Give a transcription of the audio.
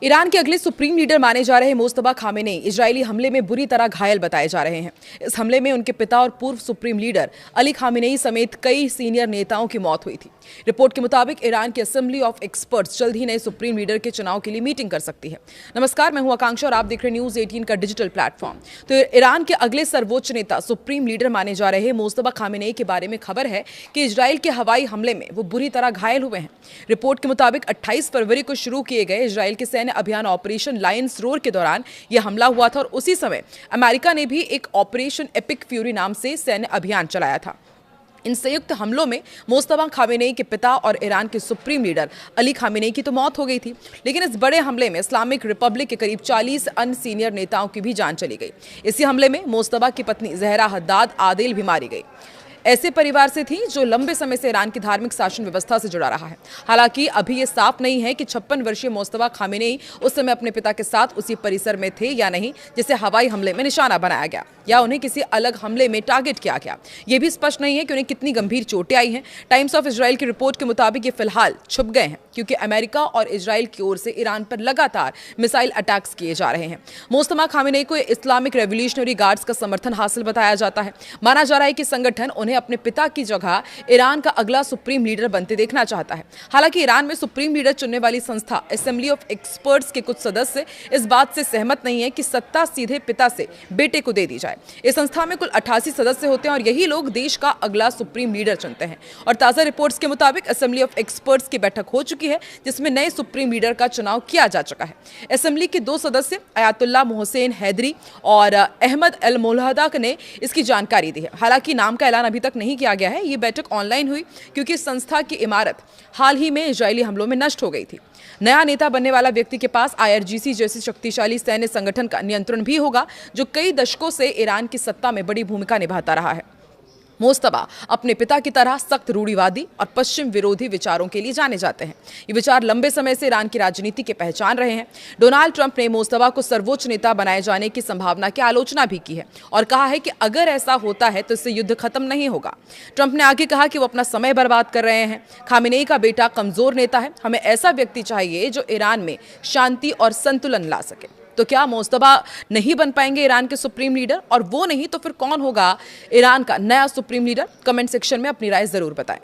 Iran के अगले supreme leader माने जा रहे मुस्तफा खामेनेई इजरायली हमले में बुरी तरह घायल बताए जा रहे हैं। इस हमले में उनके पिता और पूर्व सुप्रीम लीडर अली खामेनेई समेत कई सीनियर नेताओं की मौत हुई थी। रिपोर्ट के मुताबिक ईरान की असेंबली ऑफ एक्सपर्ट्स जल्द ही नए सुप्रीम लीडर के चुनाव के लिए मीटिंग कर सकती है। नमस्कार, मैं हूं आकांक्षा और आप देख रहे हैं न्यूज 18 का डिजिटल प्लेटफॉर्म। तो ईरान के अगले सर्वोच्च नेता सुप्रीम लीडर माने जा रहे मुस्तफा खामेनेई के बारे में खबर है कि इजरायल के हवाई हमले में वो बुरी तरह घायल हुए हैं। रिपोर्ट के मुताबिक 28 फरवरी को शुरू किए गए इजरायल के सैन्य अभियान ऑपरेशन लायंस रोर के दौरान यह हमला हुआ था और उसी समय अमेरिका ने भी एक ऑपरेशन एपिक फ्यूरी नाम से सैन्य अभियान चलाया था। इन संयुक्त हमलों में मुस्तफा खामेनेई के पिता और ईरान के सुप्रीम लीडर अली खामेनेई की तो मौत हो गई थी, लेकिन इस बड़े हमले में इस्लामिक रिपब्लिक के करीब 40 अन्य सीनियर नेताओं की भी जान चली गई। इसी हमले में मुस्तफा की पत्नी जहरा हद्दाद आदिल भी मारी गई। ऐसे परिवार से थी जो लंबे समय से ईरान की धार्मिक शासन व्यवस्था से जुड़ा रहा है। हालांकि अभी यह साफ नहीं है कि 56 वर्षीय मुस्तफा खामेनेई उस समय अपने पिता के साथ उसी परिसर में थे या नहीं, जिसे हवाई हमले में निशाना बनाया गया, या उन्हें किसी अलग हमले में टारगेट किया गया। यह भी स्पष्ट नहीं है कि उन्हें कितनी गंभीर चोटें आई हैं। टाइम्स ऑफ इजराइल की रिपोर्ट के मुताबिक ये फिलहाल छुप गए हैं, क्योंकि अमेरिका और इजराइल की ओर से ईरान पर लगातार मिसाइल अटैक्स किए जा रहे हैं। मुस्तफा खामेनेई को इस्लामिक रेवोल्यूशनरी गार्ड्स का समर्थन हासिल बताया जाता है। माना जा रहा है कि संगठन उन्हें अपने पिता की जगह ईरान का अगला सुप्रीम लीडर बनते देखना चाहता है। हालांकि ईरान में सुप्रीम लीडर चुनने वाली संस्था असेंबली ऑफ एक्सपर्ट्स के कुछ सदस्य इस बात से सहमत नहीं है कि सत्ता सीधे पिता से बेटे को दे दी जाए। इस संस्था में कुल 88 सदस्य होते हैं और यही लोग देश का अगला सुप्रीम लीडर चुनते हैं। और ताजा रिपोर्ट्स के मुताबिक असेंबली ऑफ एक्सपर्ट्स की बैठक हो चुकी है, जिसमें नए सुप्रीम लीडर का चुनाव किया जा चुका है। असेंबली के 2 सदस्य अयातुल्ला मोहसेन हैदरी और अहमद अल मोल्लाहदा ने इसकी जानकारी दी है। हालांकि नाम का ऐलान अभी तक नहीं किया गया है। ये बैठक ऑनलाइन हुई क्योंकि संस्था की इमारत हाल ही में इजरायली हमलों में नष्ट हो गई थी। नया नेता बनने वाला व्यक्ति के पास IRGC जैसी शक्तिशाली सैन्य संगठन का नियंत्रण भी होगा, जो कई दशकों से ईरान की सत्ता में बड़ी भूमिका निभाता रहा है। मुस्तफा अपने पिता की तरह सख्त रूढ़िवादी और पश्चिम विरोधी विचारों के लिए जाने जाते हैं। ये विचार लंबे समय से ईरान की राजनीति के पहचान रहे हैं। डोनाल्ड ट्रंप ने मुस्तफा को सर्वोच्च नेता बनाए जाने की संभावना की आलोचना भी की है और कहा है कि अगर ऐसा होता है तो इससे युद्ध खत्म नहीं होगा। ट्रंप ने आगे कहा कि वो अपना समय बर्बाद कर रहे हैं। खामेनेई का बेटा कमजोर नेता है। हमें ऐसा व्यक्ति चाहिए जो ईरान में शांति और संतुलन ला सके। तो क्या मुस्तफा नहीं बन पाएंगे ईरान के सुप्रीम लीडर? और वो नहीं तो फिर कौन होगा ईरान का नया सुप्रीम लीडर? कमेंट सेक्शन में अपनी राय जरूर बताएं।